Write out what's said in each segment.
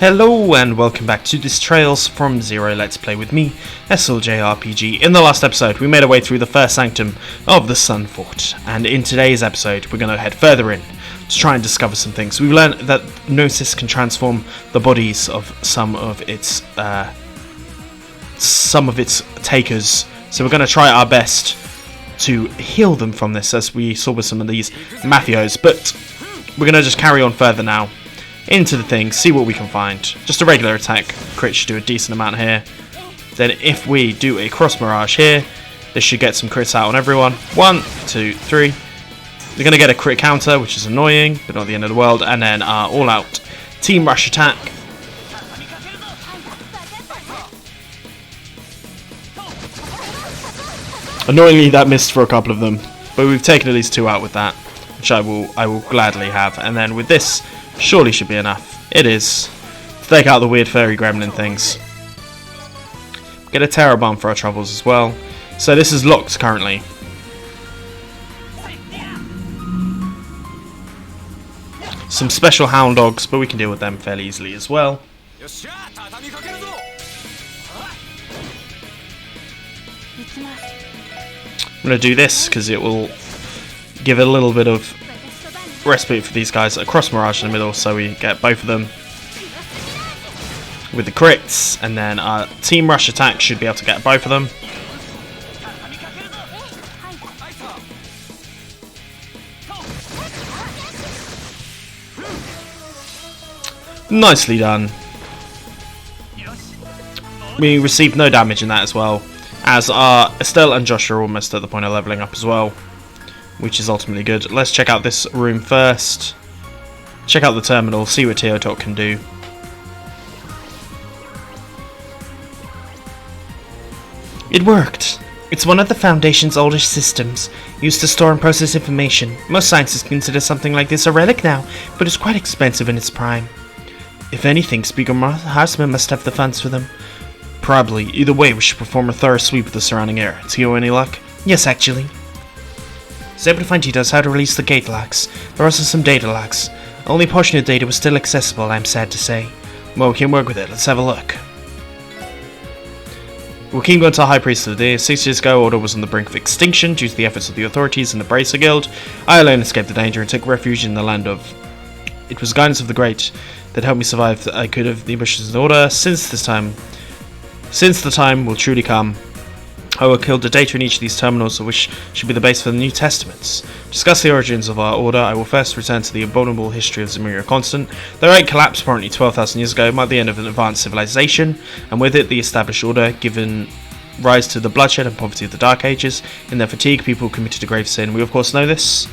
Hello and welcome back to this Trails from Zero Let's Play with me, SLJRPG. In the last episode we made our way through the first sanctum of the Sun Fort, and in today's episode we're going to head further in to try and discover some things. We've learned that Gnosis can transform the bodies of some of its takers, so we're going to try our best to heal them from this, as we saw with some of these mafios, but we're going to just carry on further now into the thing, see what we can find. Just a regular attack crit should do a decent amount here. Then if we do a cross mirage here, this should get some crits out on everyone. 1, 2, 3. They're going to get a crit counter, which is annoying, but not the end of the world. And then our all-out team rush attack. Annoyingly, that missed for a couple of them, but we've taken at least 2 out with that, which I will gladly have. And then with this, surely should be enough. It is. To take out the weird fairy gremlin things. Get a terror bomb for our troubles as well. So this is locked currently. Some special hound dogs, but we can deal with them fairly easily as well. I'm going to do this because it will give it a little bit of respite for these guys. A cross mirage in the middle, so we get both of them with the crits, and then our team rush attack should be able to get both of them. Nicely done. We received no damage in that as well, as our Estelle and Josh are almost at the point of leveling up as well, which is ultimately good. Let's check out this room first. Check out the terminal, see what Tio Plato can do. It worked. It's one of the Foundation's oldest systems, used to store and process information. Most scientists consider something like this a relic now, but it's quite expensive in its prime. If anything, Speaker Houseman must have the funds for them. Probably. Either way, we should perform a thorough sweep of the surrounding area. Tio, any luck? Yes, actually. I was able to find details how to release the gate locks. There are also some data locks. Only a portion of the data was still accessible, I'm sad to say. Well, we can work with it. Let's have a look. We'll keep going to High Priest of the Day. 6 years ago, Order was on the brink of extinction due to the efforts of the authorities and the Bracer Guild. I alone escaped the danger and took refuge in the land of... It was guidance of the Great that helped me survive. I could have the ambitions of the Order. Since the time will truly come, I will kill the data in each of these terminals, which should be the base for the New Testaments. To discuss the origins of our order, I will first return to the abominable history of Zemuria Constant. The Right collapsed apparently 12,000 years ago, marked the end of an advanced civilization, and with it the established order, given rise to the bloodshed and poverty of the Dark Ages. In their fatigue, people committed a grave sin. We of course know this.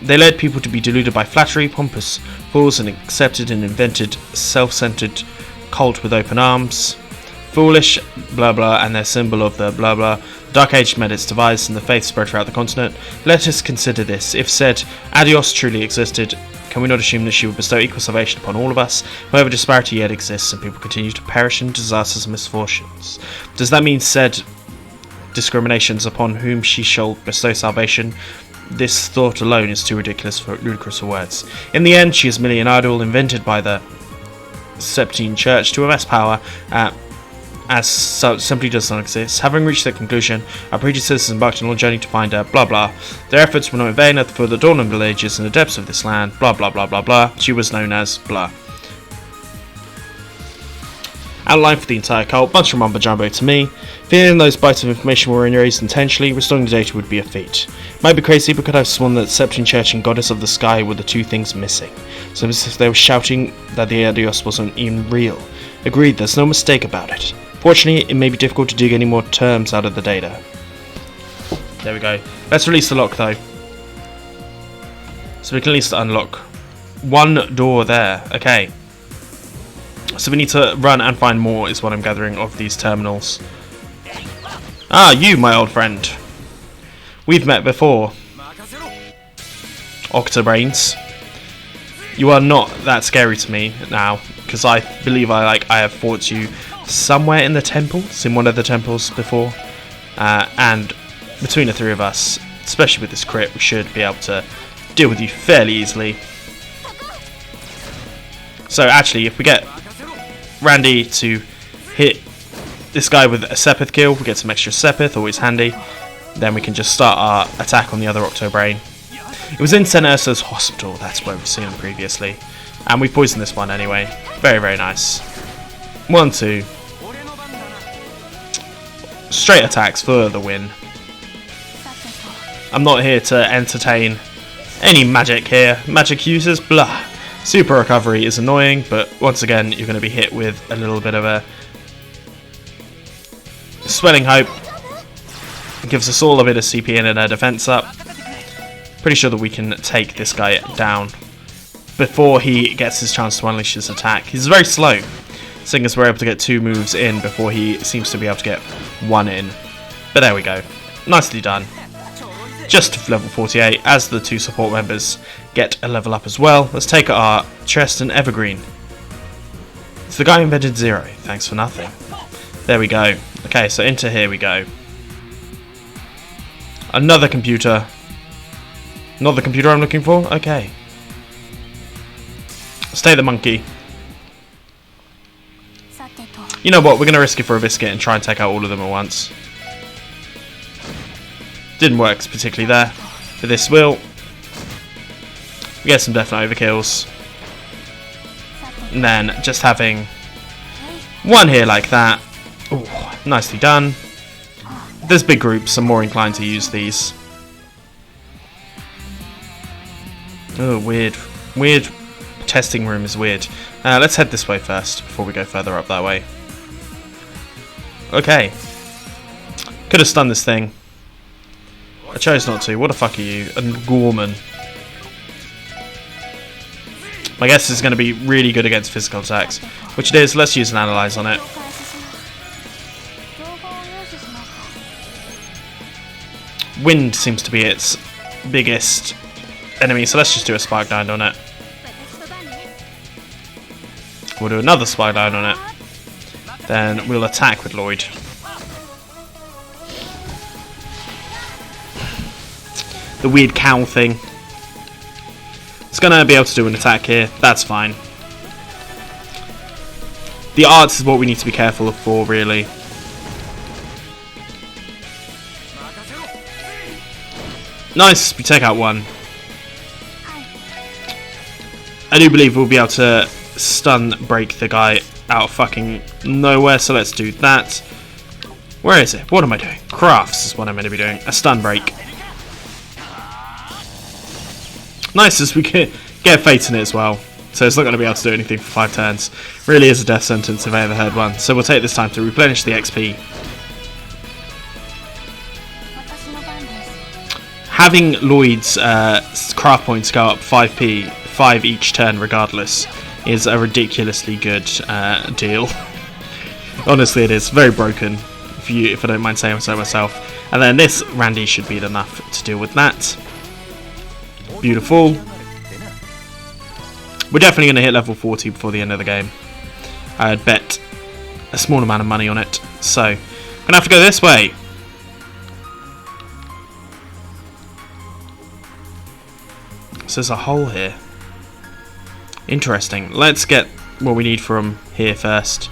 They led people to be deluded by flattery, pompous fools, and accepted an invented, self-centered cult with open arms. Foolish, blah blah, and their symbol of the blah blah. The Dark Age met its demise and the faith spread throughout the continent. Let us consider this. If said Adios truly existed, can we not assume that she would bestow equal salvation upon all of us? However, disparity yet exists and people continue to perish in disasters and misfortunes. Does that mean said discriminations upon whom she shall bestow salvation? This thought alone is too ludicrous for words. In the end, she is merely an idol invented by the Epstein Church to amass power, as simply does not exist. Having reached that conclusion, our predecessors embarked on a journey to find her, blah blah. Their efforts were not in vain. For the dawn of the ages in the depths of this land, blah blah blah blah blah. She was known as blah. Outline for the entire cult, bunch of mumbo jumbo to me. Feeling those bites of information were erased intentionally, restoring the data would be a feat. Might be crazy, but could I have sworn that the Septon Church and Goddess of the Sky were the two things missing? So they were shouting that the Adios wasn't even real. Agreed, there's no mistake about it. Fortunately, it may be difficult to dig any more terms out of the data. There we go. Let's release the lock though. So we can at least unlock one door there. Okay. So we need to run and find more, is what I'm gathering, of these terminals. Ah, you, my old friend. We've met before. Octobrains. You are not that scary to me now, because I believe I have fought you somewhere in the temples, in one of the temples before, and between the three of us, especially with this crit, we should be able to deal with you fairly easily. So actually, if we get Randy to hit this guy with a Sepith kill. We get some extra Sepith, always handy. Then we can just start our attack on the other Octobrain. It was in St. Ursa's Hospital, that's where we've seen him previously. And we poisoned this one anyway. Very, very nice. 1, 2. Straight attacks for the win. I'm not here to entertain any magic here. Magic users, blah. Super recovery is annoying, but once again, you're going to be hit with a little bit of a Swelling Hope. It gives us all a bit of CP and a defense up. Pretty sure that we can take this guy down before he gets his chance to unleash his attack. He's very slow, seeing as we're able to get 2 moves in before he seems to be able to get 1 in. But there we go. Nicely done. Just level 48 as the 2 support members get a level up as well. Let's take our chest and evergreen. It's the guy who invented Zero. Thanks for nothing. There we go. Okay, so into here we go. Another computer. Not the computer I'm looking for? Okay. Stay the monkey. You know what, we're going to risk it for a biscuit and try and take out all of them at once. Didn't work particularly there. But this will. We get some definite overkills. And then just having one here like that. Ooh, nicely done. If there's big groups, I'm more inclined to use these. Oh, weird. Weird. Testing room is weird. Let's head this way first before we go further up that way. Okay. Could have stunned this thing. I chose not to. What the fuck are you? A Gorman. My guess is going to be really good against physical attacks. Which it is. Let's use an analyze on it. Wind seems to be its biggest enemy, so let's just do a Spark Nine on it. We'll do another Spark Nine on it. Then we'll attack with Lloyd. The weird cow thing. It's going to be able to do an attack here. That's fine. The arts is what we need to be careful for, really. Nice, we take out one. I do believe we'll be able to stun break the guy out of fucking nowhere, so let's do that. Where is it? What am I doing? Crafts is what I'm meant to be doing. A stun break. Nice, as we can get Fate in it as well. So it's not going to be able to do anything for 5 turns. Really is a death sentence if I ever heard one. So we'll take this time to replenish the XP. Having Lloyd's craft points go up 5p, 5 each turn regardless, is a ridiculously good deal. Honestly, it is very broken, if I don't mind saying so myself. And then this Randy should be enough to deal with that. Beautiful. We're definitely going to hit level 40 before the end of the game. I'd bet a small amount of money on it. So, I'm going to have to go this way. So there's a hole here. Interesting. Let's get what we need from here first.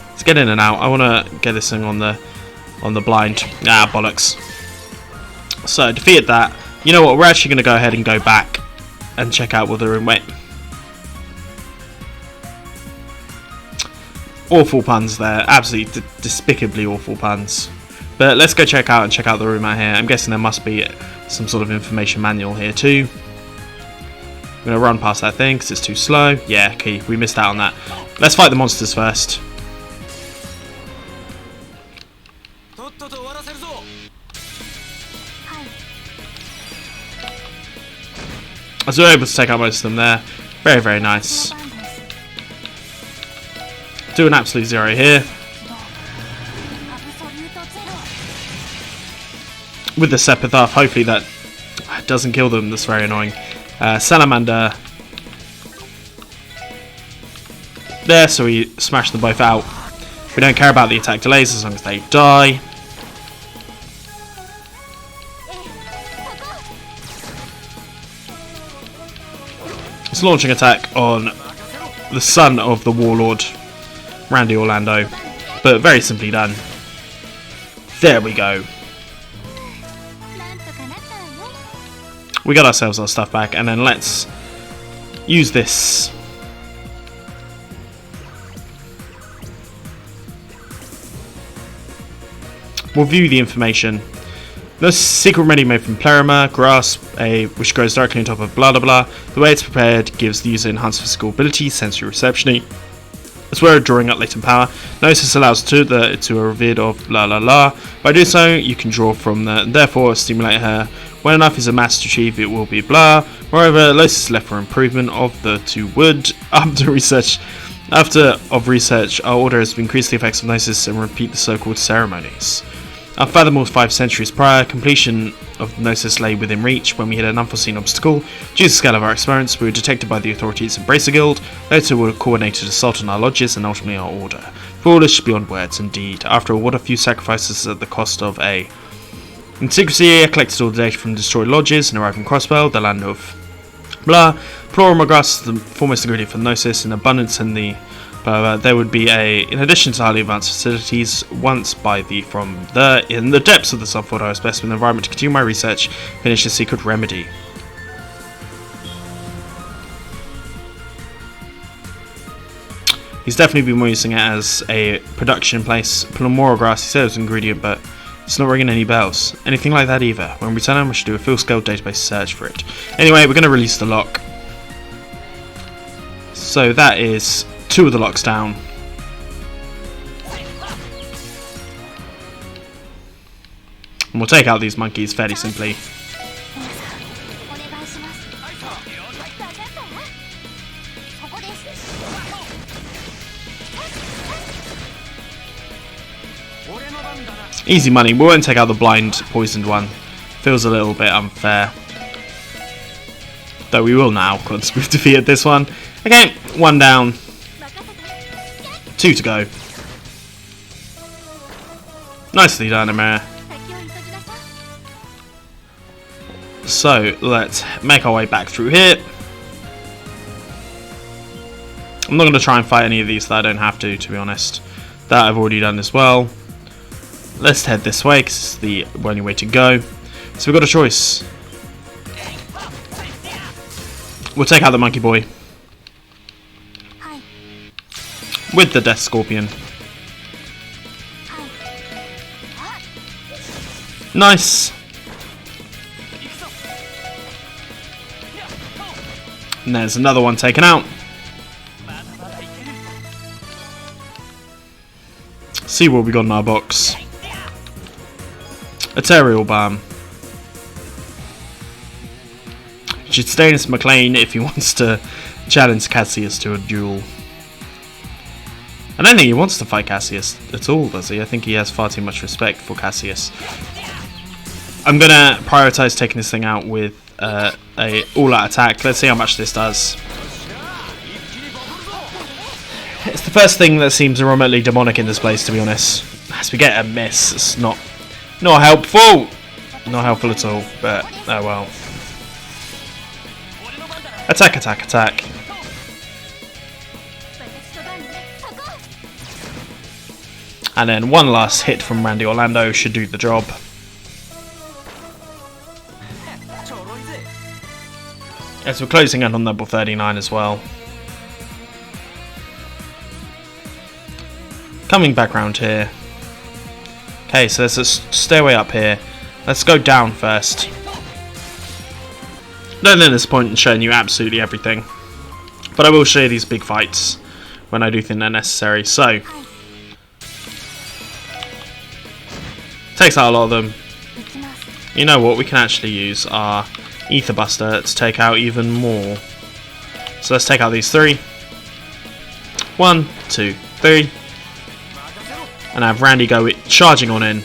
Let's get in and out. I want to get this thing on the blind. Ah, bollocks. So defeated that. You know what? We're actually going to go ahead and go back and check out what the room went. Awful puns there, absolutely despicably awful puns. But let's go check out the room out here. I'm guessing there must be some sort of information manual here too. I'm going to run past that thing because it's too slow. Yeah, okay, we missed out on that. Let's fight the monsters first. As we were able to take out most of them there. Very, very nice. Do an absolute zero here. With the Sepith off, hopefully that doesn't kill them. That's very annoying. Salamander. There, so we smash them both out. We don't care about the attack delays as long as they die. It's launching attack on the son of the warlord, Randy Orlando, but very simply done. There we go. We got ourselves our stuff back, and then let's use this. We'll view the information. This secret remedy made from Pleroma, grass, which grows directly on top of blah blah blah. The way it's prepared gives the user enhanced physical ability, sensory reception, as well as drawing up latent power. Gnosis allows to a revered of blah blah blah. By doing so, you can draw from the, and therefore stimulate her. When enough is amassed to achieve, it will be blah. Moreover, Gnosis is left for improvement of the two wood. After research, our order has increased the effects of Gnosis and repeat the so-called ceremonies. Unfathomable 5 centuries prior, completion of Gnosis lay within reach when we hit an unforeseen obstacle. Due to the scale of our experiments, we were detected by the authorities in Bracer Guild. Later, we coordinated assault on our lodges and ultimately our order. Foolish beyond words, indeed. After all, what a few sacrifices at the cost of a. In secrecy, I collected all the data from destroyed lodges and arrived in Crossbell, the land of blah. Pleural grass is the foremost ingredient for Gnosis in abundance in the. There would be in addition to highly advanced facilities, in the depths of the subworld, I was best in the environment to continue my research, finish the secret remedy. He's definitely been using it as a production place. Pleural grass, he said it was an ingredient, but it's not ringing any bells. Anything like that either. When we return home, we should do a full-scale database search for it. Anyway, we're going to release the lock. So that is 2 of the locks down. And we'll take out these monkeys fairly simply. Easy money. We won't take out the blind poisoned one. Feels a little bit unfair. Though we will now, once we've defeated this one. Okay, 1 down. 2 to go. Nicely done, Amira. So, let's make our way back through here. I'm not going to try and fight any of these that I don't have to be honest. That I've already done as well. Let's head this way, because it's the only way to go. So we've got a choice. We'll take out the monkey boy. With the Death Scorpion. Nice. And there's another one taken out. See what we got in our box. Ethereal Balm. Should stay in McLean if he wants to challenge Cassius to a duel. I don't think he wants to fight Cassius at all, does he? I think he has far too much respect for Cassius. I'm gonna prioritize taking this thing out with a all-out attack. Let's see how much this does. It's the first thing that seems remotely demonic in this place, to be honest. As we get a miss, it's not helpful. Not helpful at all, but oh well. Attack, attack, attack. And then one last hit from Randy Orlando should do the job. As we're closing in on level 39 as well. Coming back round here. Okay, so there's a stairway up here. Let's go down first. Don't think there's a point in showing you absolutely everything. But I will show you these big fights when I do think they're necessary. So, takes out a lot of them. You know what, we can actually use our Ether Buster to take out even more. So let's take out these 3. 1, 2, 3. And have Randy go charging on in.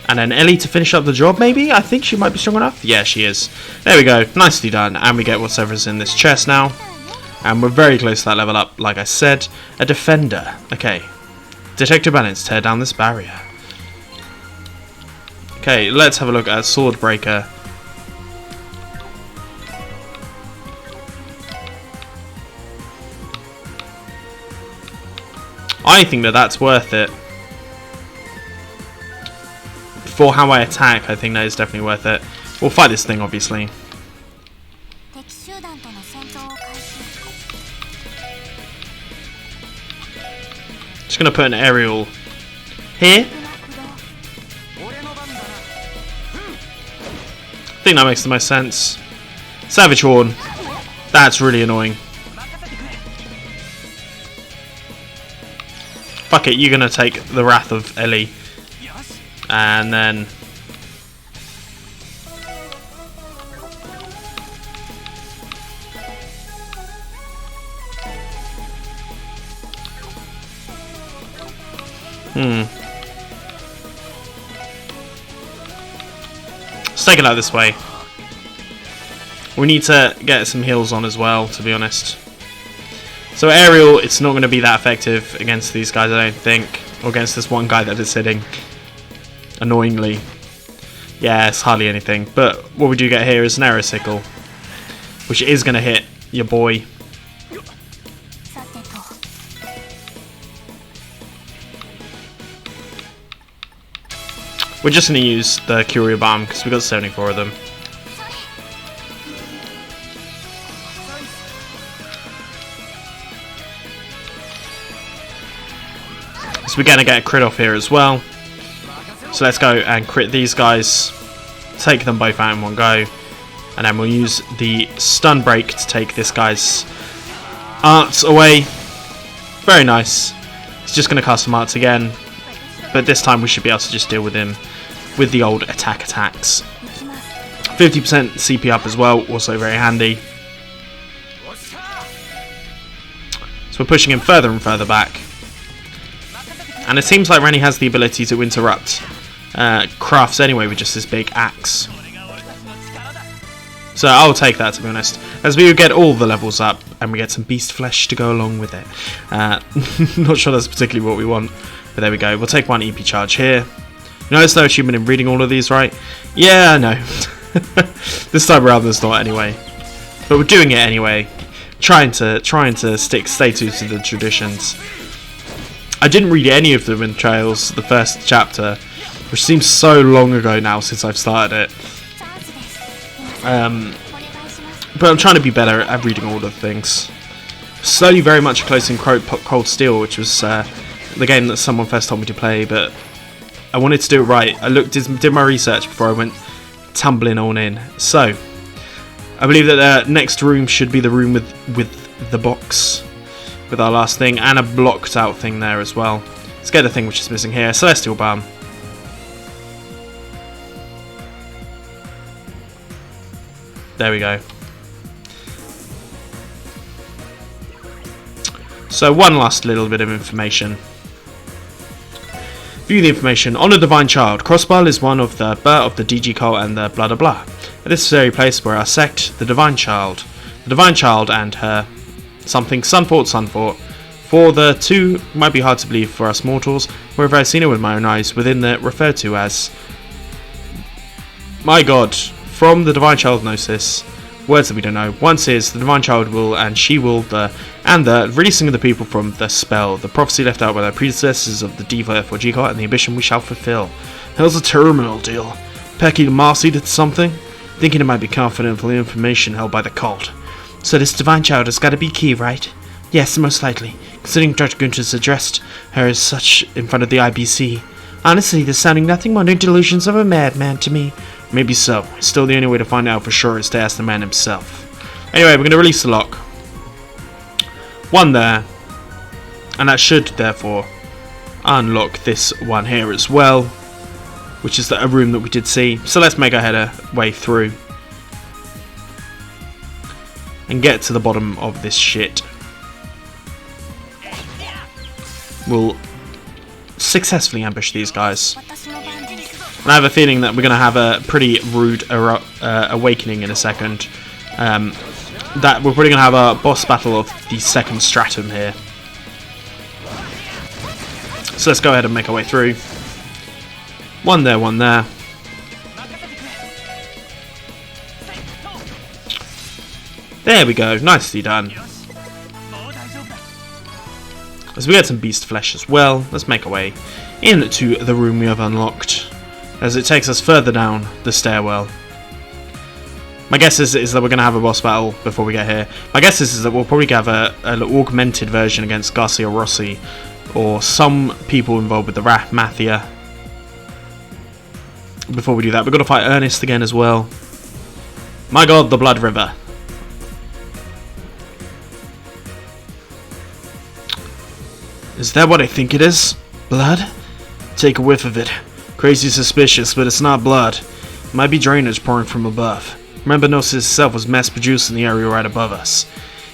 And then Elie to finish up the job, maybe? I think she might be strong enough. Yeah, she is. There we go. Nicely done. And we get whatever's in this chest now. And we're very close to that level up, like I said. A defender. Okay. Detective Bannings, tear down this barrier. Okay, let's have a look at Swordbreaker. I think that that's worth it. For how I attack, I think that is definitely worth it. We'll fight this thing, obviously. Just gonna put an aerial here. I think that makes the most sense. Savage Horn. That's really annoying. Fuck it, you're gonna take the wrath of Elie. And then let's take it out this way. We need to get some heals on as well, to be honest. So aerial, it's not going to be that effective against these guys, I don't think. Or against this one guy that is hitting. Annoyingly. Yeah, it's hardly anything. But what we do get here is an arrow sickle. Which is going to hit your boy. We're just going to use the Curio Bomb because we've got 74 of them. So we're going to get a crit off here as well. So let's go and crit these guys. Take them both out in one go. And then we'll use the stun break to take this guy's arts away. Very nice. It's just going to cast some arts again. But this time we should be able to just deal with him with the old attacks. 50% CP up as well, also very handy. So we're pushing him further and further back. And it seems like Rennie has the ability to interrupt crafts anyway with just this big axe. So I'll take that, to be honest. As we get all the levels up and we get some beast flesh to go along with it. Not sure that's particularly what we want, but there we go. We'll take one EP charge here. You know, there's no achievement in reading all of these, right? Yeah, I know. This time around there's not anyway. But we're doing it anyway. Trying to stay true to the traditions. I didn't read any of them in Trails, the first chapter, which seems so long ago now since I've started it. But I'm trying to be better at reading all of the things. Slowly very much close in Cold Steel, which was the game that someone first told me to play, but I wanted to do it right. I did my research before I went tumbling on in. So, I believe that the next room should be the room with the box, with our last thing, and a blocked out thing there as well. Let's get the thing which is missing here, Celestial Balm. There we go. So one last little bit of information. View the information. On a Divine Child. Crossbell is one of the DG cult and the blah blah blah. At this very place where our sect, the Divine Child and her something Sunfort. For the two might be hard to believe for us mortals, wherever I've seen it with my own eyes, within the referred to as my God, from the Divine Child Gnosis. Words that we don't know. Once is the Divine Child will and she will the releasing of the people from the spell, the prophecy left out by their predecessors of the Diva for G-Cot and the ambition we shall fulfill. How's a terminal deal? Pecky and Marcy did something? Thinking it might be confidential information held by the cult. So this Divine Child has got to be key, right? Yes, most likely. Considering Dr. Gunter's addressed her as such in front of the IBC. Honestly, this sounding nothing more than delusions of a madman to me. Maybe so. Still, the only way to find out for sure is to ask the man himself. Anyway, we're going to release the lock. One there. And that should, therefore, unlock this one here as well. Which is a room that we did see. So let's make our header way through. And get to the bottom of this shit. We'll successfully ambush these guys. And I have a feeling that we're going to have a pretty rude awakening in a second. That we're probably going to have a boss battle of the second Stratum here. So let's go ahead and make our way through. One there, one there. There we go, nicely done. As we get some beast flesh as well, let's make our way into the room we have unlocked, as it takes us further down the stairwell. My guess is that we're going to have a boss battle before we get here. My guess is that we'll probably have an augmented version against Garcia Rossi, or some people involved with the Mafia. Before we do that, we've got to fight Ernest again as well. My god, the Blood River. Is that what I think it is? Blood? Take a whiff of it. Crazy suspicious, but it's not blood. It might be drainage pouring from above. Remember, Gnosis itself was mass-produced in the area right above us.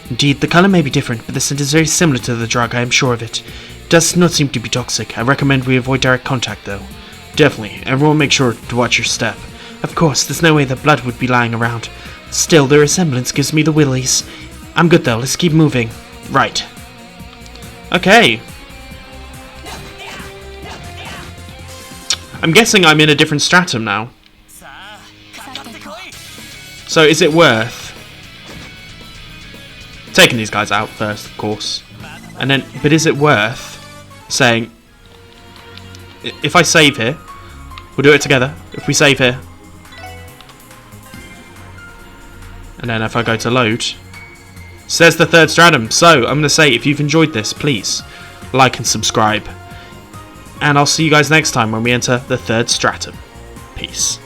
Indeed, the colour may be different, but the scent is very similar to the drug, I am sure of it. It does not seem to be toxic. I recommend we avoid direct contact, though. Definitely. Everyone make sure to watch your step. Of course, there's no way that blood would be lying around. Still, the resemblance gives me the willies. I'm good, though. Let's keep moving. Right. Okay. I'm guessing I'm in a different stratum now. So is it worth taking these guys out first, of course, and then, but is it worth saying, if I save here, we'll do it together, if we save here, and then if I go to load, says the third stratum. So I'm going to say, if you've enjoyed this, please like and subscribe, and I'll see you guys next time when we enter the third stratum. Peace.